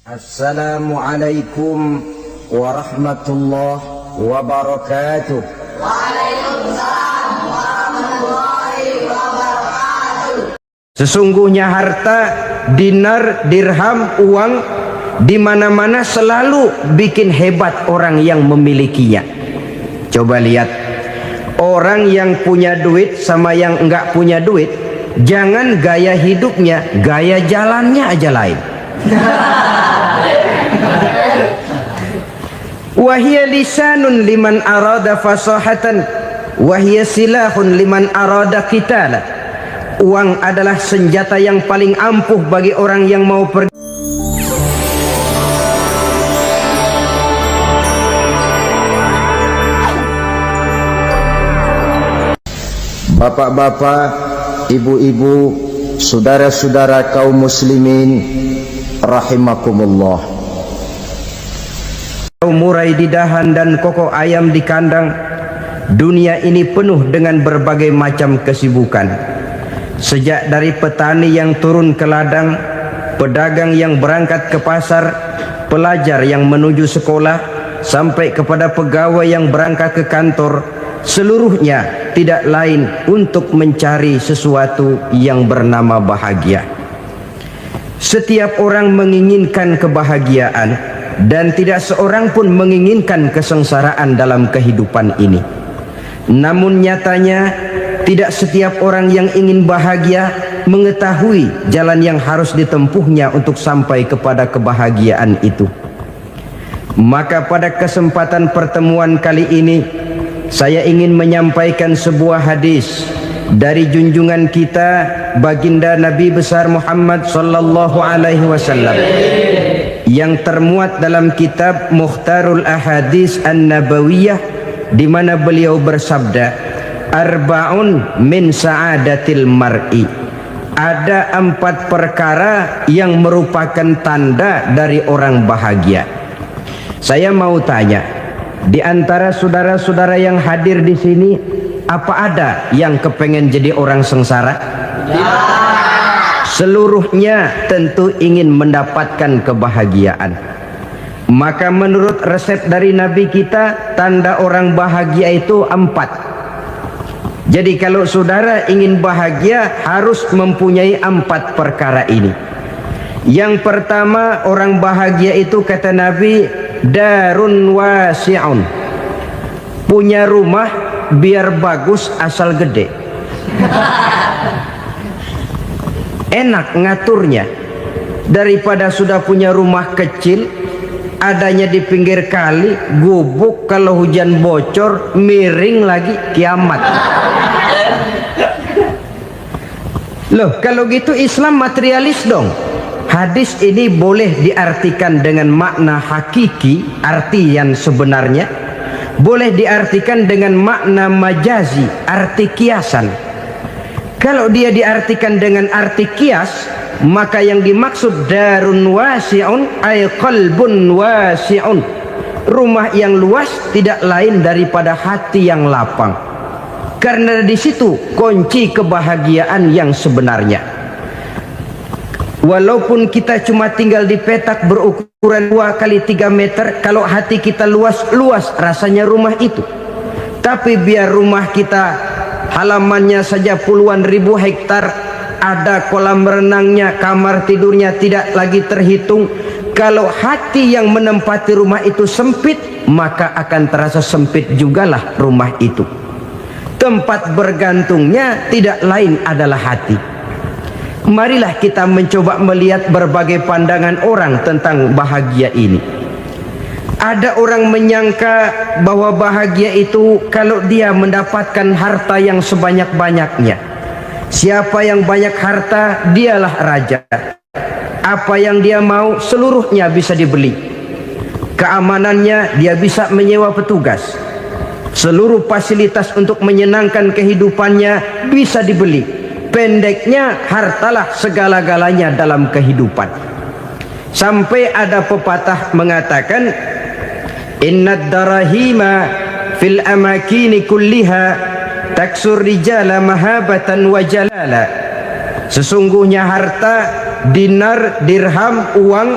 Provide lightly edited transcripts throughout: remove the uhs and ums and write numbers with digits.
Assalamualaikum warahmatullahi wabarakatuh. Waalaikumsalam warahmatullahi wabarakatuh. Sesungguhnya harta, dinar, dirham, uang di mana-mana selalu bikin hebat orang yang memilikinya. Coba lihat orang yang punya duit sama yang enggak punya duit, jangan gaya hidupnya, gaya jalannya aja lain. Wahia lisanun liman arada fasahatan, wahia silahun liman arada qitala. Uang adalah senjata yang paling ampuh bagi orang yang mau pergi. Bapak-bapak, ibu-ibu, saudara-saudara kaum muslimin rahimakumullah. Murai di dahan dan koko ayam di kandang, dunia ini penuh dengan berbagai macam kesibukan. Sejak dari petani yang turun ke ladang, pedagang yang berangkat ke pasar, pelajar yang menuju sekolah, sampai kepada pegawai yang berangkat ke kantor, seluruhnya tidak lain untuk mencari sesuatu yang bernama bahagia. Setiap orang menginginkan kebahagiaan, dan tidak seorang pun menginginkan kesengsaraan dalam kehidupan ini. Namun nyatanya tidak setiap orang yang ingin bahagia mengetahui jalan yang harus ditempuhnya untuk sampai kepada kebahagiaan itu. Maka pada kesempatan pertemuan kali ini saya ingin menyampaikan sebuah hadis dari junjungan kita baginda Nabi besar Muhammad sallallahu alaihi wasallam yang termuat dalam kitab Mukhtarul Ahadits An-Nabawiyah, di mana beliau bersabda, arba'un min sa'adatil mar'i. Ada 4 perkara yang merupakan tanda dari orang bahagia. Saya mau tanya, di antara saudara-saudara yang hadir di sini, apa ada yang kepengen jadi orang sengsara? Ya. Seluruhnya tentu ingin mendapatkan kebahagiaan. Maka menurut resep dari Nabi kita, tanda orang bahagia itu 4. Jadi kalau saudara ingin bahagia, harus mempunyai 4 perkara ini. Yang pertama, orang bahagia itu kata Nabi, darun wasi'un. Punya rumah biar bagus asal gede. Enak ngaturnya daripada sudah punya rumah kecil, adanya di pinggir kali, gubuk, kalau hujan bocor, miring lagi, kiamat. Loh, kalau gitu Islam materialis dong. Hadis ini boleh diartikan dengan makna hakiki, arti yang sebenarnya, boleh diartikan dengan makna majazi, arti kiasan. Kalau dia diartikan dengan arti kias, maka yang dimaksud darun wasi'un ay qalbun wasi'un. Rumah yang luas tidak lain daripada hati yang lapang. Karena di situ kunci kebahagiaan yang sebenarnya. Walaupun kita cuma tinggal di petak berukuran 2 kali 3 meter, kalau hati kita luas rasanya rumah itu. Tapi biar rumah kita halamannya saja puluhan ribu hektar, ada kolam renangnya, kamar tidurnya tidak lagi terhitung. Kalau hati yang menempati rumah itu sempit, maka akan terasa sempit jugalah rumah itu. Tempat bergantungnya tidak lain adalah hati. Marilah kita mencoba melihat berbagai pandangan orang tentang bahagia ini. Ada orang menyangka bahwa bahagia itu kalau dia mendapatkan harta yang sebanyak-banyaknya. Siapa yang banyak harta, dialah raja. Apa yang dia mau, seluruhnya bisa dibeli. Keamanannya, dia bisa menyewa petugas. Seluruh fasilitas untuk menyenangkan kehidupannya bisa dibeli. Pendeknya, hartalah segala-galanya dalam kehidupan. Sampai ada pepatah mengatakan, innad darahima fil amakini kulliha taksur rijala mahabatan wa jalala. Sesungguhnya harta, dinar, dirham, uang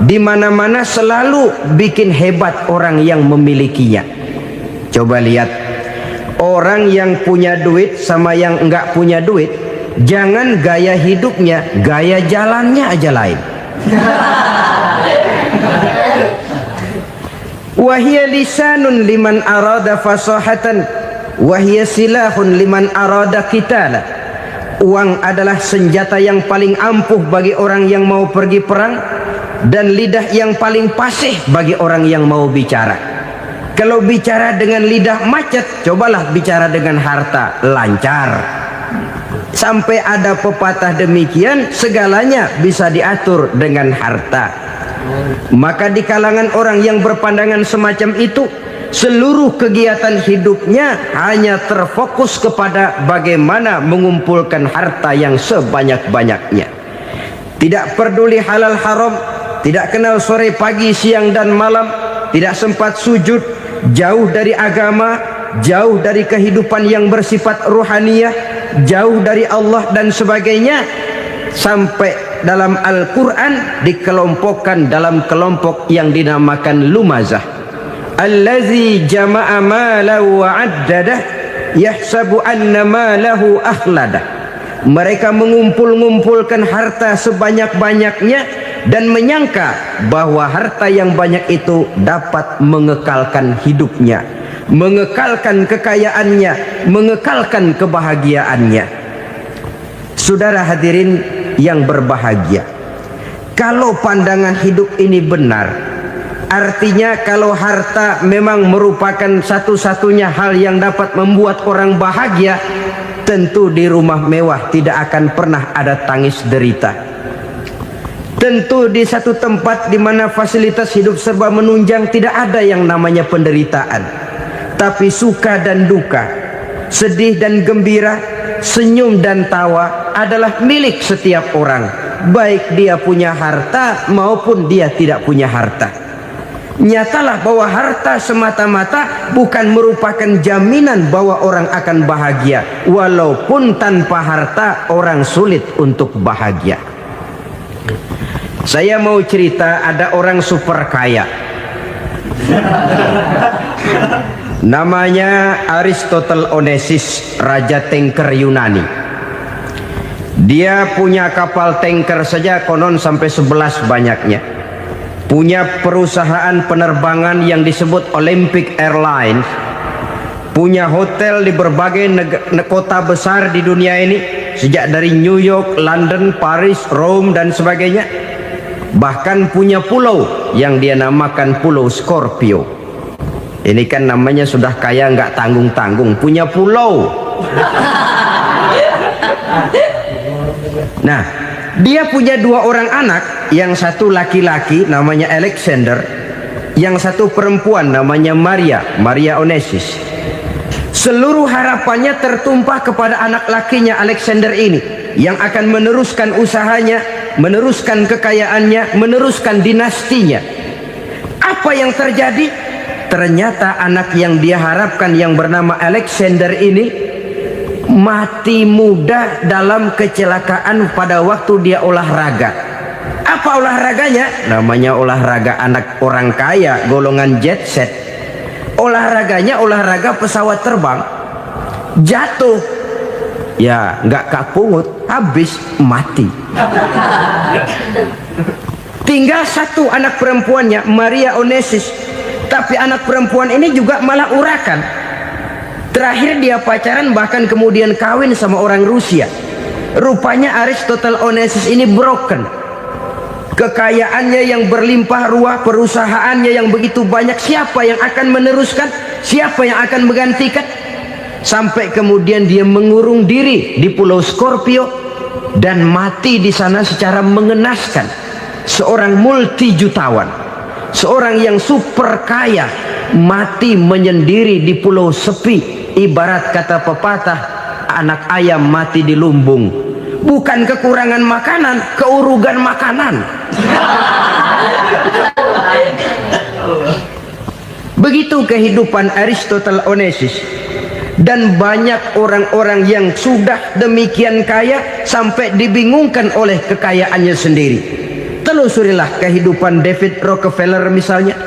di mana-mana selalu bikin hebat orang yang memilikinya. Coba lihat orang yang punya duit sama yang enggak punya duit, jangan gaya hidupnya, gaya jalannya aja lain. Wahia lisanun liman arada fasahatan, wahia silahun liman arada qitala. Uang adalah senjata yang paling ampuh bagi orang yang mau pergi perang, dan lidah yang paling fasih bagi orang yang mau bicara. Kalau bicara dengan lidah macet, cobalah bicara dengan harta, lancar. Sampai ada pepatah demikian, segalanya bisa diatur dengan harta. Maka di kalangan orang yang berpandangan semacam itu, seluruh kegiatan hidupnya hanya terfokus kepada bagaimana mengumpulkan harta yang sebanyak-banyaknya. Tidak peduli halal haram, tidak kenal sore pagi siang dan malam, tidak sempat sujud, jauh dari agama, jauh dari kehidupan yang bersifat ruhaniyah, jauh dari Allah dan sebagainya. Sampai dalam Al-Quran dikelompokkan dalam kelompok yang dinamakan lumazah. Allazi jama'a malahu wa 'addadah yahsabu anna malahu akhladah. Mereka mengumpul-ngumpulkan harta sebanyak-banyaknya dan menyangka bahwa harta yang banyak itu dapat mengekalkan hidupnya, mengekalkan kekayaannya, mengekalkan kebahagiaannya. Saudara hadirin yang berbahagia, kalau pandangan hidup ini benar, artinya kalau harta memang merupakan satu-satunya hal yang dapat membuat orang bahagia, tentu di rumah mewah tidak akan pernah ada tangis derita. Tentu di satu tempat di mana fasilitas hidup serba menunjang tidak ada yang namanya penderitaan. Tapi suka dan duka, sedih dan gembira, senyum dan tawa adalah milik setiap orang, baik dia punya harta maupun dia tidak punya harta. Nyatalah bahwa harta semata-mata bukan merupakan jaminan bahwa orang akan bahagia, walaupun tanpa harta orang sulit untuk bahagia. Saya mau cerita, ada orang super kaya, namanya Aristotle Onesimus, raja tanker Yunani. Dia punya kapal tanker saja konon sampai 11 banyaknya. Punya perusahaan penerbangan yang disebut Olympic Airlines. Punya hotel di berbagai kota besar di dunia ini, sejak dari New York, London, Paris, Rome dan sebagainya. Bahkan punya pulau yang dia namakan Pulau Scorpio. Ini kan namanya sudah kaya nggak tanggung-tanggung, punya pulau. Nah, dia punya 2 orang anak, yang satu laki-laki namanya Alexander, yang satu perempuan namanya Maria Onesimus. Seluruh harapannya tertumpah kepada anak lakinya Alexander ini, yang akan meneruskan usahanya, meneruskan kekayaannya, meneruskan dinastinya. Apa yang terjadi? Ternyata anak yang dia harapkan yang bernama Alexander ini mati muda dalam kecelakaan pada waktu dia olahraga. Apa olahraganya? Namanya olahraga anak orang kaya, golongan jet set. Olahraganya olahraga pesawat terbang. Jatuh, ya nggak kapungut, habis mati. Tinggal satu anak perempuannya, Maria Onesimus. Tapi anak perempuan ini juga malah urakan. Terakhir dia pacaran, bahkan kemudian kawin sama orang Rusia. Rupanya Aristotle Onesimus ini broken. Kekayaannya yang berlimpah ruah, perusahaannya yang begitu banyak, siapa yang akan meneruskan? Siapa yang akan menggantikan? Sampai kemudian dia mengurung diri di Pulau Scorpio dan mati di sana secara mengenaskan. Seorang multi jutawan, seorang yang super kaya, mati menyendiri di pulau sepi. Ibarat kata pepatah, anak ayam mati di lumbung. Bukan kekurangan makanan, keurugan makanan. Begitu kehidupan Aristotle Onesimus. Dan banyak orang-orang yang sudah demikian kaya sampai dibingungkan oleh kekayaannya sendiri. Telusurilah kehidupan David Rockefeller misalnya,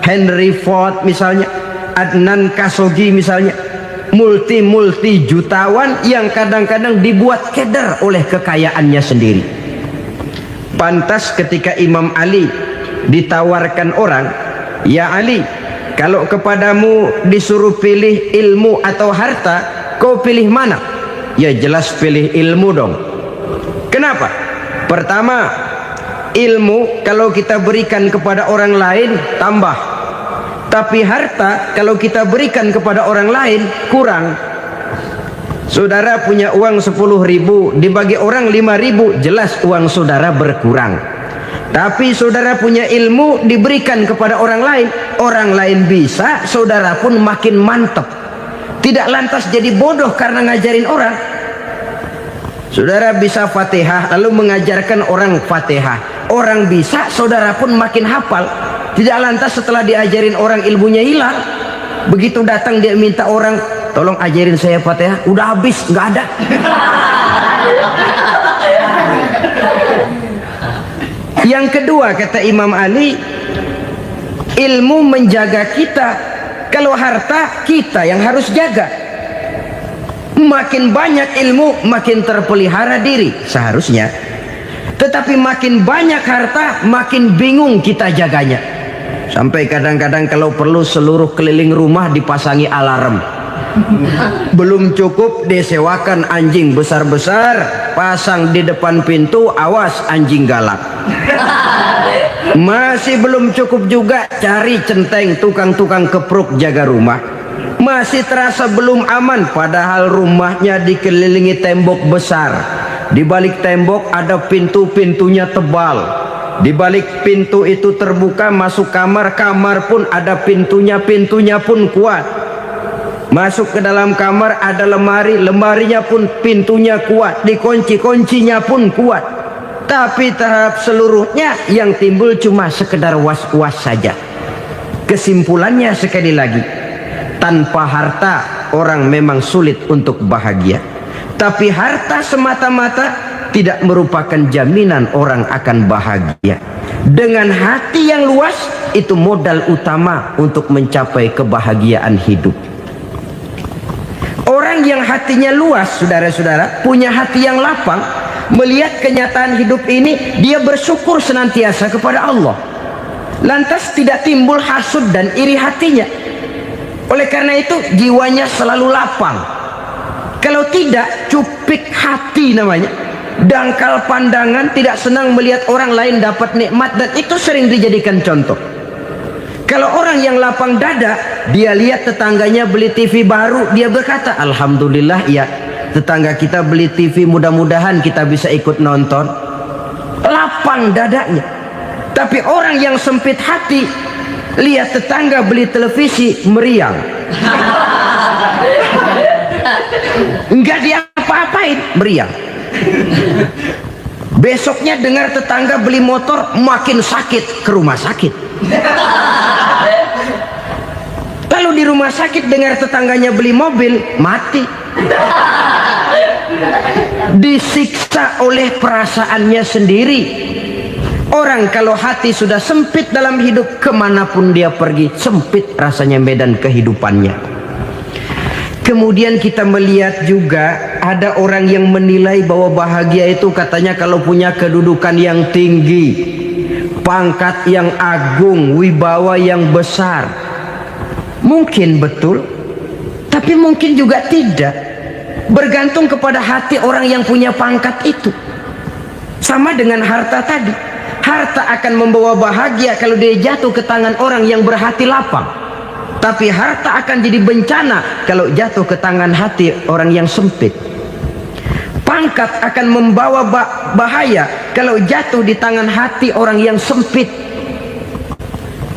Henry Ford misalnya, Adnan Khashoggi misalnya, multi jutawan yang kadang-kadang dibuat keder oleh kekayaannya sendiri. Pantas ketika Imam Ali ditawarkan orang, "Ya Ali, kalau kepadamu disuruh pilih ilmu atau harta, kau pilih mana?" Ya jelas pilih ilmu dong. Kenapa? Pertama, ilmu kalau kita berikan kepada orang lain tambah, tapi harta kalau kita berikan kepada orang lain kurang. Saudara punya uang 10.000, dibagi orang 5.000, jelas uang saudara berkurang. Tapi saudara punya ilmu diberikan kepada orang lain bisa, saudara pun makin mantap. Tidak lantas jadi bodoh karena ngajarin orang. Saudara bisa Fatihah lalu mengajarkan orang Fatihah, orang bisa, saudara pun makin hafal. Tidak lantas setelah diajarin orang ilmunya hilang. Begitu datang dia minta orang, "Tolong ajarin saya Fatihah," udah habis, nggak ada. Yang kedua kata Imam Ali, ilmu menjaga kita. Kalau harta kita yang harus jaga. Makin banyak ilmu makin terpelihara diri seharusnya. Tetapi makin banyak harta makin bingung kita jaganya. Sampai kadang-kadang kalau perlu seluruh keliling rumah dipasangi alarm. Belum cukup disewakan anjing besar-besar, pasang di depan pintu, awas anjing galak. Masih belum cukup juga cari centeng tukang-tukang kepruk jaga rumah. Masih terasa belum aman, padahal rumahnya dikelilingi tembok besar. Di balik tembok ada pintu-pintunya tebal. Di balik pintu itu terbuka masuk kamar, kamar pun ada pintunya, pintunya pun kuat. Masuk ke dalam kamar ada lemari, lemarinya pun pintunya kuat, dikunci, kuncinya pun kuat. Tapi terhadap seluruhnya yang timbul cuma sekedar was-was saja. Kesimpulannya sekali lagi, tanpa harta orang memang sulit untuk bahagia. Tapi harta semata-mata tidak merupakan jaminan orang akan bahagia. Dengan hati yang luas, itu modal utama untuk mencapai kebahagiaan hidup. Orang yang hatinya luas, saudara-saudara, punya hati yang lapang, melihat kenyataan hidup ini, dia bersyukur senantiasa kepada Allah. Lantas tidak timbul hasud dan iri hatinya. Oleh karena itu jiwanya selalu lapang. Kalau tidak, cupik hati namanya, dangkal pandangan, tidak senang melihat orang lain dapat nikmat, dan itu sering dijadikan contoh. Kalau orang yang lapang dada, dia lihat tetangganya beli TV baru, dia berkata, "Alhamdulillah ya, tetangga kita beli TV, mudah-mudahan kita bisa ikut nonton." Lapang dadanya. Tapi orang yang sempit hati, lihat tetangga beli televisi, meriang. Enggak diapa-apain, meriang. Besoknya dengar tetangga beli motor, makin sakit, ke rumah sakit. Lalu di rumah sakit dengar tetangganya beli mobil, mati. Disiksa oleh perasaannya sendiri. Orang kalau hati sudah sempit dalam hidup, kemanapun dia pergi, sempit rasanya medan kehidupannya. Kemudian kita melihat juga ada orang yang menilai bahwa bahagia itu katanya kalau punya kedudukan yang tinggi, pangkat yang agung, wibawa yang besar. Mungkin betul, tapi mungkin juga tidak. Bergantung kepada hati orang yang punya pangkat itu. Sama dengan harta tadi. Harta akan membawa bahagia kalau dia jatuh ke tangan orang yang berhati lapang. Tapi harta akan jadi bencana kalau jatuh ke tangan hati orang yang sempit. Pangkat akan membawa bahaya kalau jatuh di tangan hati orang yang sempit.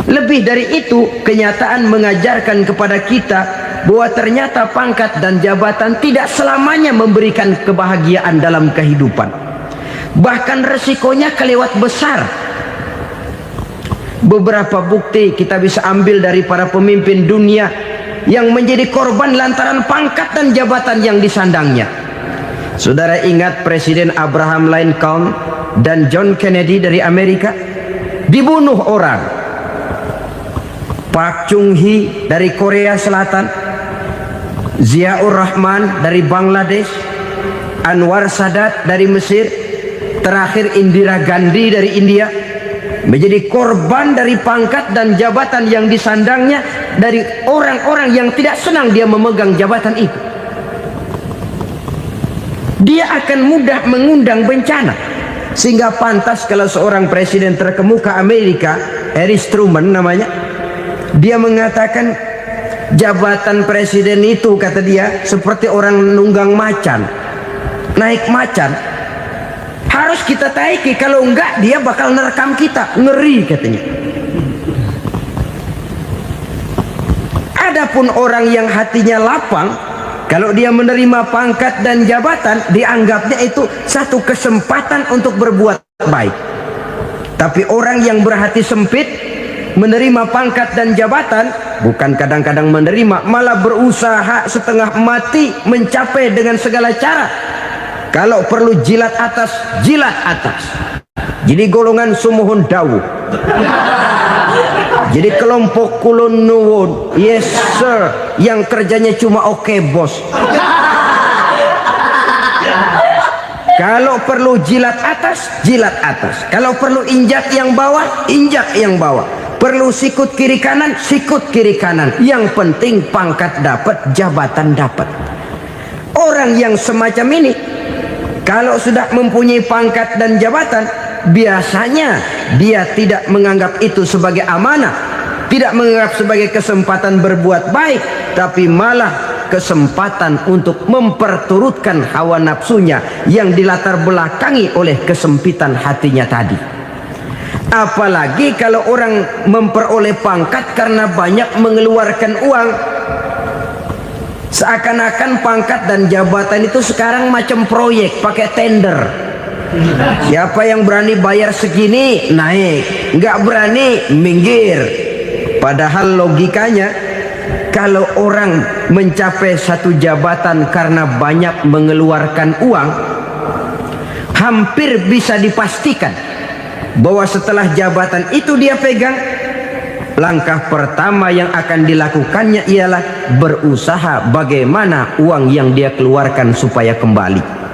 Lebih dari itu, kenyataan mengajarkan kepada kita bahwa ternyata pangkat dan jabatan tidak selamanya memberikan kebahagiaan dalam kehidupan. Bahkan resikonya kelewat besar. Beberapa bukti kita bisa ambil dari para pemimpin dunia yang menjadi korban lantaran pangkat dan jabatan yang disandangnya. Saudara ingat Presiden Abraham Lincoln dan John Kennedy dari Amerika dibunuh orang. Park Chung-hee dari Korea Selatan, Ziaur Rahman dari Bangladesh, Anwar Sadat dari Mesir, terakhir Indira Gandhi dari India, menjadi korban dari pangkat dan jabatan yang disandangnya dari orang-orang yang tidak senang dia memegang jabatan itu. Dia akan mudah mengundang bencana, sehingga pantas kalau seorang presiden terkemuka Amerika, Harry Truman namanya, dia mengatakan jabatan presiden itu, kata dia, seperti orang nunggang macan, naik macan, harus kita taiki, kalau enggak dia bakal nerekam kita, ngeri katanya. Adapun orang yang hatinya lapang, kalau dia menerima pangkat dan jabatan, dianggapnya itu satu kesempatan untuk berbuat baik. Tapi orang yang berhati sempit, menerima pangkat dan jabatan, bukan kadang-kadang menerima, malah berusaha setengah mati mencapai dengan segala cara. Kalau perlu jilat atas, jilat atas. Jadi golongan sumuhun dawuh. Jadi kelompok kulon nuwun, yes sir, yang kerjanya cuma oke bos. Kalau perlu jilat atas, jilat atas. Kalau perlu injak yang bawah, injak yang bawah. Perlu sikut kiri kanan, sikut kiri kanan. Yang penting pangkat dapat, jabatan dapat. Orang yang semacam ini, kalau sudah mempunyai pangkat dan jabatan, biasanya dia tidak menganggap itu sebagai amanah, tidak menganggap sebagai kesempatan berbuat baik, tapi malah kesempatan untuk memperturutkan hawa nafsunya yang dilatar belakangi oleh kesempitan hatinya tadi. Apalagi kalau orang memperoleh pangkat karena banyak mengeluarkan uang, seakan-akan pangkat dan jabatan itu sekarang macam proyek, pakai tender. Siapa yang berani bayar segini naik, nggak berani minggir. Padahal logikanya, kalau orang mencapai satu jabatan karena banyak mengeluarkan uang, hampir bisa dipastikan bahwa setelah jabatan itu dia pegang, langkah pertama yang akan dilakukannya ialah berusaha bagaimana uang yang dia keluarkan supaya kembali.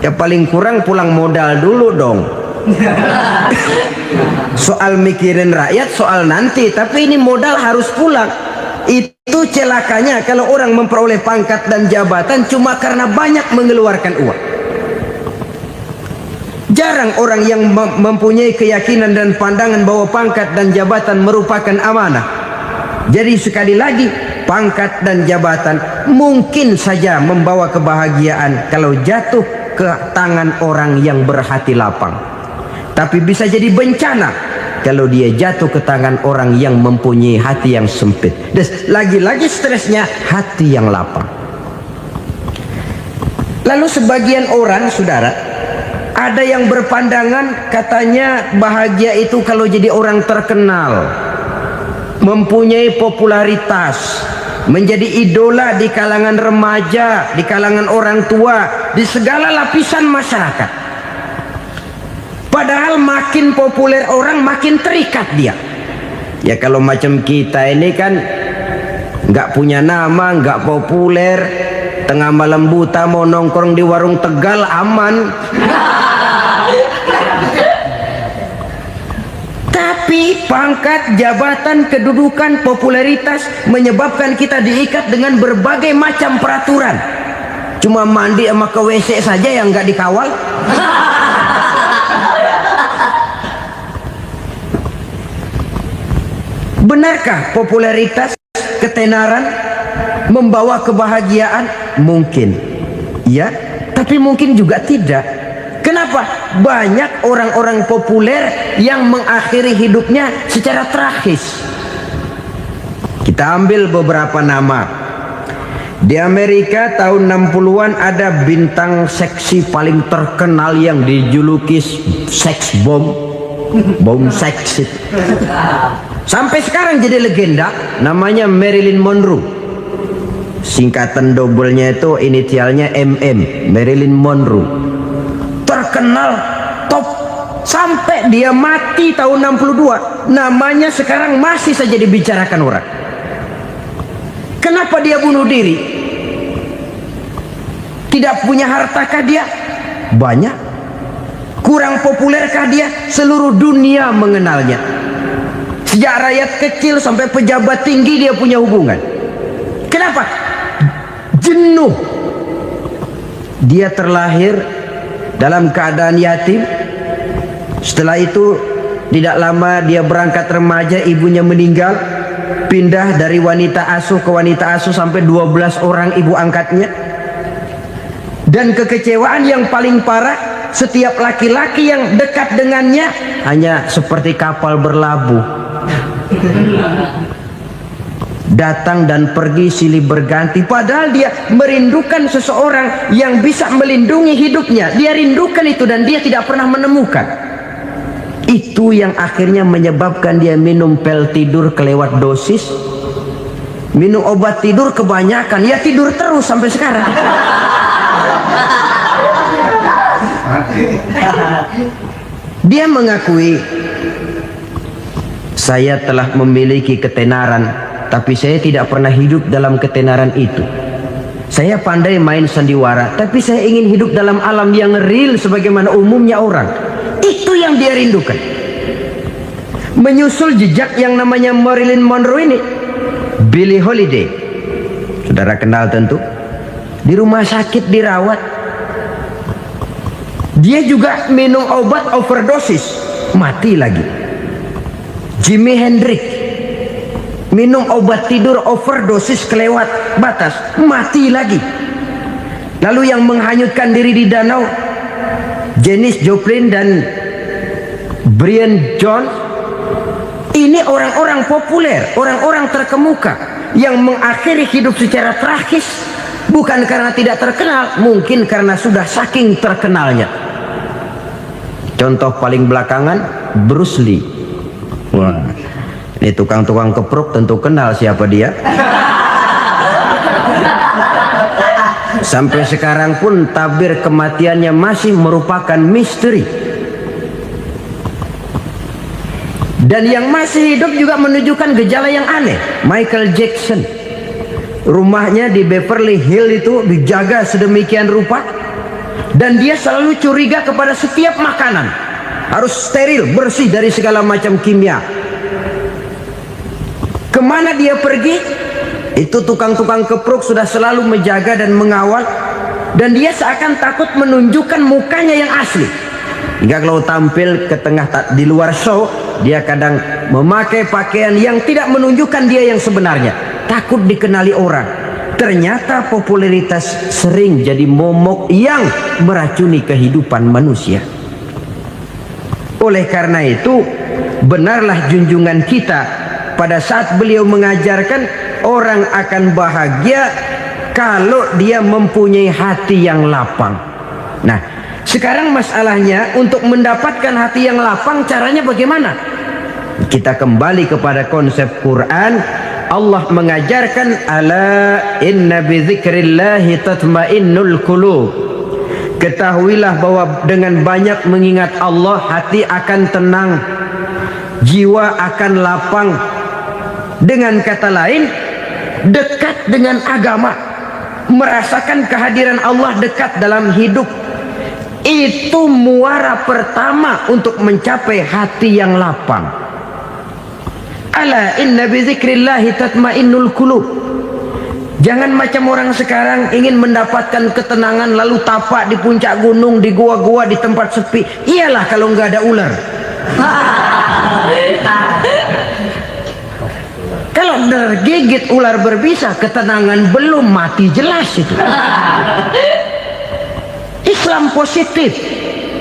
Ya paling kurang pulang modal dulu dong. Soal mikirin rakyat soal nanti, tapi ini modal harus pulang. Itu celakanya kalau orang memperoleh pangkat dan jabatan cuma karena banyak mengeluarkan uang. Jarang orang yang mempunyai keyakinan dan pandangan bahwa pangkat dan jabatan merupakan amanah. Jadi sekali lagi, pangkat dan jabatan mungkin saja membawa kebahagiaan kalau jatuh ke tangan orang yang berhati lapang. Tapi bisa jadi bencana kalau dia jatuh ke tangan orang yang mempunyai hati yang sempit. Dan lagi-lagi stresnya hati yang lapang. Lalu sebagian orang, saudara, ada yang berpandangan katanya bahagia itu kalau jadi orang terkenal, mempunyai popularitas, menjadi idola di kalangan remaja, di kalangan orang tua, di segala lapisan masyarakat. Padahal makin populer orang, makin terikat dia. Ya kalau macam kita ini kan nggak punya nama, nggak populer, tengah malam buta mau nongkrong di warung Tegal aman. Tapi pangkat, jabatan, kedudukan, popularitas menyebabkan kita diikat dengan berbagai macam peraturan. Cuma mandi sama ke WC saja yang nggak dikawal. Benarkah popularitas, ketenaran membawa kebahagiaan? Mungkin, ya, tapi mungkin juga tidak. Kenapa? Banyak orang-orang populer yang mengakhiri hidupnya secara tragis. Kita ambil beberapa nama. Di Amerika tahun 60-an ada bintang seksi paling terkenal yang dijuluki seks bom, bom seks. Sampai sekarang jadi legenda, namanya Marilyn Monroe. Singkatan dobelnya itu inisialnya MM, Marilyn Monroe. Terkenal, top Sampai dia mati tahun 62, namanya sekarang masih saja dibicarakan orang. Kenapa dia bunuh diri? Tidak punya hartakah dia? Banyak. Kurang populerkah dia? Seluruh dunia mengenalnya. Sejak rakyat kecil sampai pejabat tinggi dia punya hubungan. Kenapa? Jenuh. Dia terlahir dalam keadaan yatim. Setelah itu tidak lama dia berangkat remaja, ibunya meninggal. Pindah dari wanita asuh ke wanita asuh sampai 12 orang ibu angkatnya. Dan kekecewaan yang paling parah, setiap laki-laki yang dekat dengannya hanya seperti kapal berlabuh. Datang dan pergi silih berganti, padahal dia merindukan seseorang yang bisa melindungi hidupnya. Dia rindukan itu dan dia tidak pernah menemukan. Itu yang akhirnya menyebabkan dia minum pil tidur kelewat dosis, minum obat tidur kebanyakan, ya tidur terus sampai sekarang. Dia mengakui, saya telah memiliki ketenaran, tapi saya tidak pernah hidup dalam ketenaran itu. Saya pandai main sandiwara, tapi saya ingin hidup dalam alam yang real sebagaimana umumnya orang. Itu yang dia rindukan. Menyusul jejak yang namanya Marilyn Monroe ini, Billie Holiday, saudara kenal tentu, di rumah sakit dirawat. Dia juga minum obat overdosis, mati lagi. Jimi Hendrix minum obat tidur overdosis kelewat batas, mati lagi. Lalu yang menghanyutkan diri di danau, Janis Joplin dan Brian Jones. Ini orang-orang populer, orang-orang terkemuka yang mengakhiri hidup secara tragis, bukan karena tidak terkenal, mungkin karena sudah saking terkenalnya. Contoh paling belakangan, Bruce Lee. Wah, ini tukang-tukang keprok tentu kenal siapa dia. Sampai sekarang pun tabir kematiannya masih merupakan misteri. Dan yang masih hidup juga menunjukkan gejala yang aneh. Michael Jackson, rumahnya di Beverly Hills itu dijaga sedemikian rupa, dan dia selalu curiga kepada setiap makanan harus steril, bersih dari segala macam kimia. Kemana dia pergi, itu tukang-tukang keprok sudah selalu menjaga dan mengawal, dan dia seakan takut menunjukkan mukanya yang asli. Hingga kalau tampil ke tengah di luar show, dia kadang memakai pakaian yang tidak menunjukkan dia yang sebenarnya, takut dikenali orang. Ternyata popularitas sering jadi momok yang meracuni kehidupan manusia. Oleh karena itu, benarlah junjungan kita pada saat beliau mengajarkan orang akan bahagia kalau dia mempunyai hati yang lapang. Nah, sekarang masalahnya untuk mendapatkan hati yang lapang, caranya bagaimana? Kita kembali kepada konsep Quran. Allah mengajarkan, ala inna bidzikrillahi tatmainnul qulub. Ketahuilah bahwa dengan banyak mengingat Allah, hati akan tenang, jiwa akan lapang. Dengan kata lain, dekat dengan agama, merasakan kehadiran Allah dekat dalam hidup. Itu muara pertama untuk mencapai hati yang lapang. Ala inna bizikrillahi tatmainnul qulub. Jangan macam orang sekarang ingin mendapatkan ketenangan lalu tapak di puncak gunung, di gua-gua, di tempat sepi. Iyalah kalau nggak ada ular. Kalau tergigit ular berbisa, ketenangan belum, mati jelas itu. Islam positif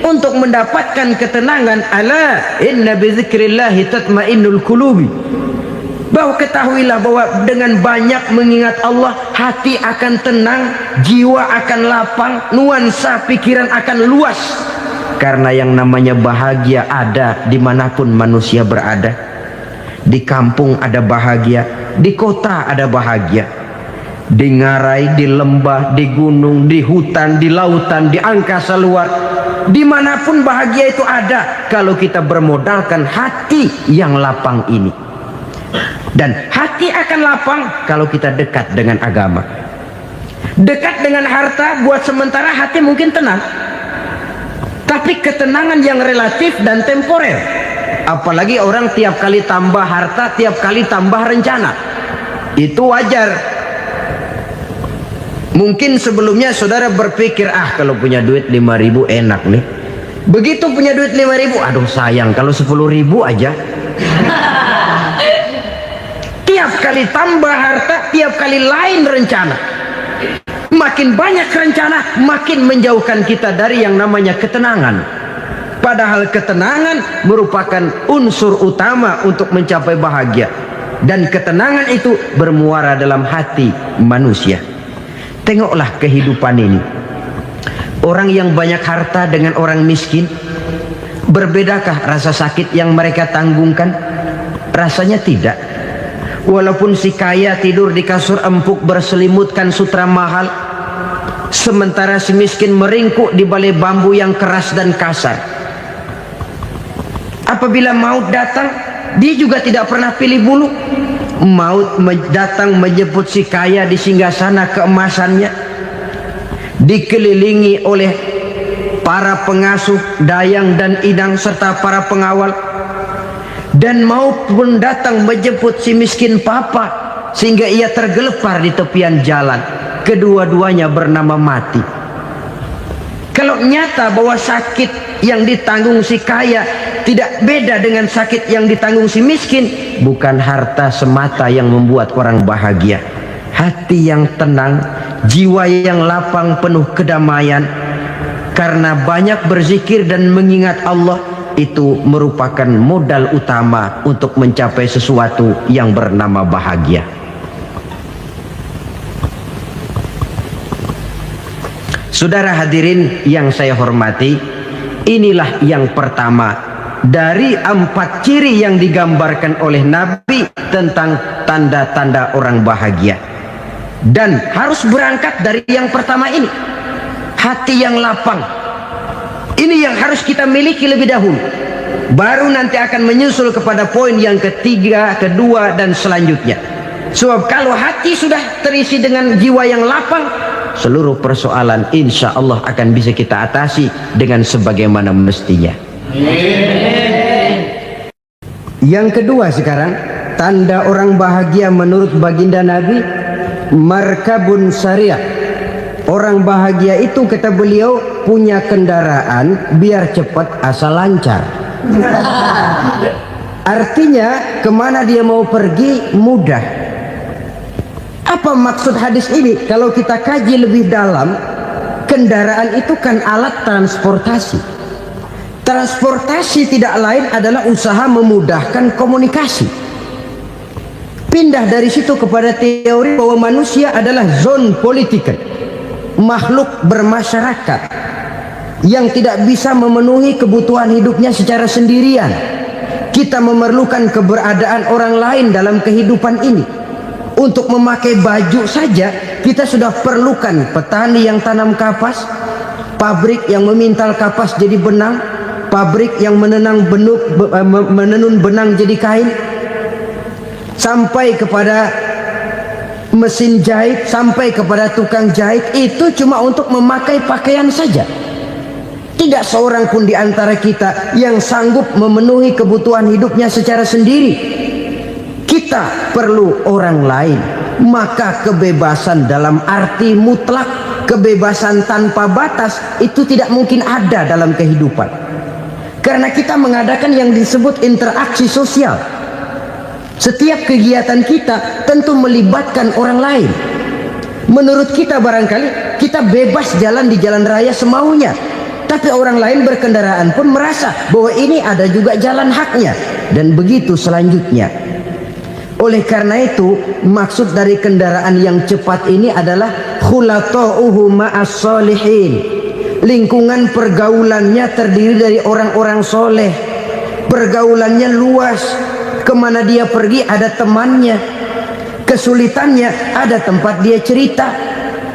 untuk mendapatkan ketenangan. Ala inna bizikrillahi tatmainnul qulubi. Bahwa ketahuilah bahwa dengan banyak mengingat Allah, hati akan tenang, jiwa akan lapang, nuansa pikiran akan luas. Karena yang namanya bahagia ada dimanapun manusia berada. Di kampung ada bahagia, di kota ada bahagia. Di ngarai, di lembah, di gunung, di hutan, di lautan, di angkasa luar, dimanapun bahagia itu ada kalau kita bermodalkan hati yang lapang ini. Dan hati akan lapang kalau kita dekat dengan agama. Dekat dengan harta buat sementara hati mungkin tenang, tapi ketenangan yang relatif dan temporer. Apalagi orang tiap kali tambah harta, tiap kali tambah rencana. Itu wajar. Mungkin sebelumnya saudara berpikir, kalau punya duit 5.000 enak nih. Begitu punya duit 5.000, aduh sayang kalau 10.000 aja. Tiap kali tambah harta, tiap kali lain rencana. Makin banyak rencana, makin menjauhkan kita dari yang namanya ketenangan. Padahal ketenangan merupakan unsur utama untuk mencapai bahagia. Dan ketenangan itu bermuara dalam hati manusia. Tengoklah kehidupan ini. Orang yang banyak harta dengan orang miskin, berbedakah rasa sakit yang mereka tanggungkan? Rasanya tidak. Walaupun si kaya tidur di kasur empuk berselimutkan sutra mahal, sementara si miskin meringkuk di balai bambu yang keras dan kasar. Apabila maut datang, dia juga tidak pernah pilih bulu. Maut datang menjemput si kaya di singgasana keemasannya, dikelilingi oleh para pengasuh, dayang dan idang serta para pengawal. Dan maut pun datang menjemput si miskin papa sehingga ia tergelepar di tepian jalan. Kedua-duanya bernama mati. Kalau nyata bahwa sakit yang ditanggung si kaya tidak beda dengan sakit yang ditanggung si miskin, bukan harta semata yang membuat orang bahagia. Hati yang tenang, jiwa yang lapang penuh kedamaian karena banyak berzikir dan mengingat Allah, itu merupakan modal utama untuk mencapai sesuatu yang bernama bahagia. Saudara hadirin yang saya hormati, inilah yang pertama dari 4 ciri yang digambarkan oleh Nabi tentang tanda-tanda orang bahagia. Dan harus berangkat dari yang pertama ini, hati yang lapang. Ini yang harus kita miliki lebih dahulu. Baru nanti akan menyusul kepada poin yang ketiga, kedua, dan selanjutnya. Sebab kalau hati sudah terisi dengan jiwa yang lapang, seluruh persoalan insya Allah akan bisa kita atasi dengan sebagaimana mestinya. Yang kedua sekarang, tanda orang bahagia menurut baginda Nabi, markabun syariah. Orang bahagia itu, kata beliau, punya kendaraan biar cepat asal lancar. Artinya kemana dia mau pergi mudah. Apa maksud hadis ini? Kalau kita kaji lebih dalam, kendaraan itu kan alat transportasi. Transportasi tidak lain adalah usaha memudahkan komunikasi. Pindah dari situ kepada teori bahwa manusia adalah zon political, makhluk bermasyarakat yang tidak bisa memenuhi kebutuhan hidupnya secara sendirian. Kita memerlukan keberadaan orang lain dalam kehidupan ini. Untuk memakai baju saja kita sudah perlukan petani yang tanam kapas, pabrik yang memintal kapas jadi benang, pabrik yang menenun benang jadi kain, sampai kepada mesin jahit, sampai kepada tukang jahit. Itu cuma untuk memakai pakaian saja. Tidak seorang pun di antara kita yang sanggup memenuhi kebutuhan hidupnya secara sendiri. Kita perlu orang lain. Maka kebebasan dalam arti mutlak, kebebasan tanpa batas, itu tidak mungkin ada dalam kehidupan. Karena kita mengadakan yang disebut interaksi sosial. Setiap kegiatan kita tentu melibatkan orang lain. Menurut kita barangkali kita bebas jalan di jalan raya semaunya, tapi orang lain berkendaraan pun merasa bahwa ini ada juga jalan haknya, dan begitu selanjutnya. Oleh karena itu, maksud dari kendaraan yang cepat ini adalah khulata'uhu ma'as solihin. Lingkungan pergaulannya terdiri dari orang-orang soleh. Pergaulannya luas. Kemana dia pergi ada temannya. Kesulitannya ada tempat dia cerita.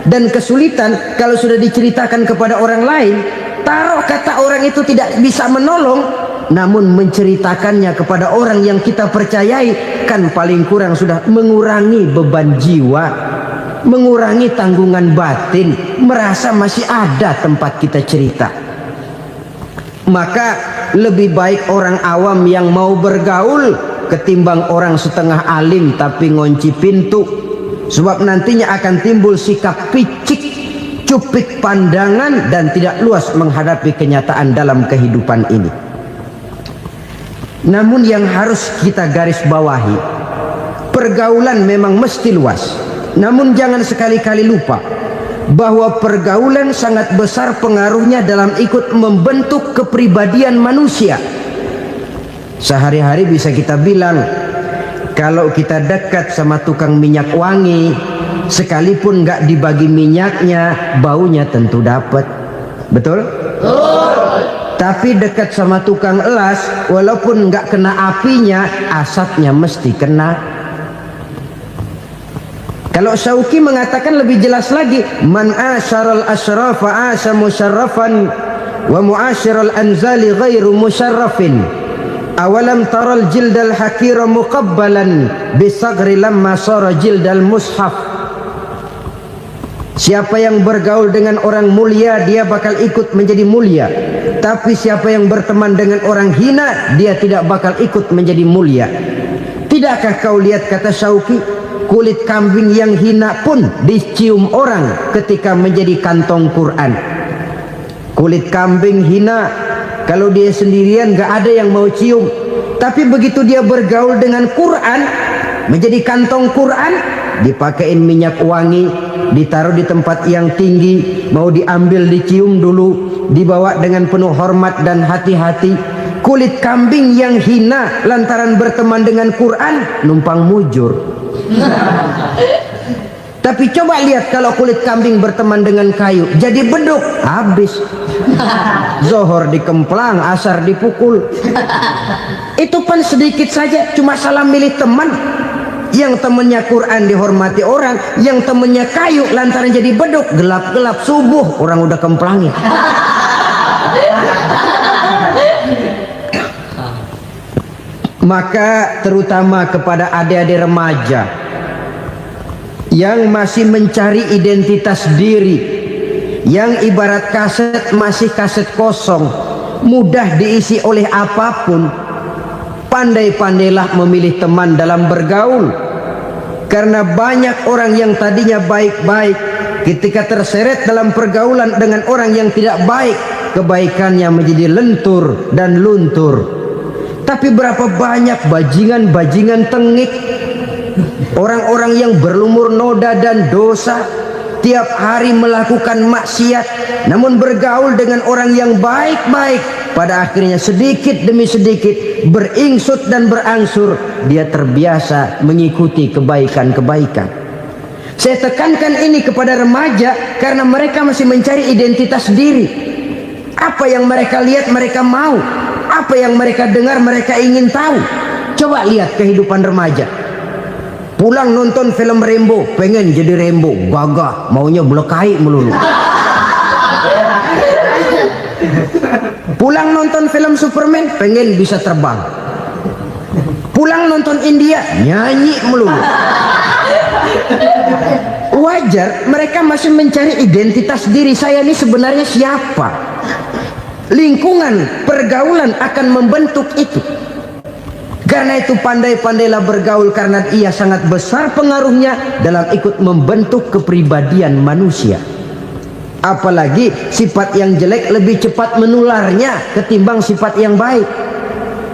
Dan kesulitan kalau sudah diceritakan kepada orang lain, taruh kata orang itu tidak bisa menolong, namun menceritakannya kepada orang yang kita percayai, kan paling kurang sudah mengurangi beban jiwa, mengurangi tanggungan batin, merasa masih ada tempat kita cerita. Maka lebih baik orang awam yang mau bergaul ketimbang orang setengah alim tapi ngunci pintu. Sebab nantinya akan timbul sikap picik, cupik pandangan, dan tidak luas menghadapi kenyataan dalam kehidupan ini. Namun yang harus kita garis bawahi, pergaulan memang mesti luas. Namun jangan sekali-kali lupa bahwa pergaulan sangat besar pengaruhnya dalam ikut membentuk kepribadian manusia. Sehari-hari bisa kita bilang, kalau kita dekat sama tukang minyak wangi, sekalipun nggak dibagi minyaknya, baunya tentu dapat. Betul? Tapi dekat sama tukang elas, walaupun nggak kena apinya, asapnya mesti kena. Kalau Syauqi mengatakan lebih jelas lagi, man asyaral asyrafa asa musyarrafan wa muasyiral anzali ghairu musyarrafin. Awalam taral jildal hakira muqabbalan bisagri lamma sara jildal mushaf. Siapa yang bergaul dengan orang mulia, dia bakal ikut menjadi mulia. Tapi siapa yang berteman dengan orang hina, dia tidak bakal ikut menjadi mulia. Tidakkah kau lihat, kata Syauqi, kulit kambing yang hina pun dicium orang ketika menjadi kantong Quran. Kulit kambing hina, kalau dia sendirian gak ada yang mau cium. Tapi begitu dia bergaul dengan Quran, menjadi kantong Quran, dipakein minyak wangi, ditaruh di tempat yang tinggi, mau diambil dicium dulu, dibawa dengan penuh hormat dan hati-hati. Kulit kambing yang hina lantaran berteman dengan Quran, numpang mujur. Tapi coba lihat kalau kulit kambing berteman dengan kayu, jadi beduk, habis. Zohor dikemplang, asar dipukul. Itu pun sedikit saja, cuma salah milih teman. Yang temannya Quran dihormati orang, yang temannya kayu lantaran jadi beduk, gelap-gelap subuh orang udah kemplangi. Maka terutama kepada adik-adik remaja yang masih mencari identitas diri, yang ibarat kaset masih kaset kosong, mudah diisi oleh apapun, pandai-pandailah memilih teman dalam bergaul. Karena banyak orang yang tadinya baik-baik, ketika terseret dalam pergaulan dengan orang yang tidak baik, kebaikannya menjadi lentur dan luntur. Tapi berapa banyak bajingan-bajingan tengik, orang-orang yang berlumur noda dan dosa, tiap hari melakukan maksiat, namun bergaul dengan orang yang baik-baik, pada akhirnya sedikit demi sedikit beringsut dan berangsur dia terbiasa mengikuti kebaikan-kebaikan. Saya tekankan ini kepada remaja karena mereka masih mencari identitas diri. Apa yang mereka lihat mereka mau, apa yang mereka dengar mereka ingin tahu. Coba lihat kehidupan remaja. Pulang nonton film Rambo, pengen jadi Rambo, gagah, maunya belekai melulu. Pulang nonton film Superman, pengen bisa terbang. Pulang nonton India, nyanyi melulu. Wajar, mereka masih mencari identitas diri. Saya ini sebenarnya siapa? Lingkungan, pergaulan akan membentuk itu. Karena itu pandai-pandailah bergaul, karena ia sangat besar pengaruhnya dalam ikut membentuk kepribadian manusia. Apalagi sifat yang jelek lebih cepat menularnya ketimbang sifat yang baik.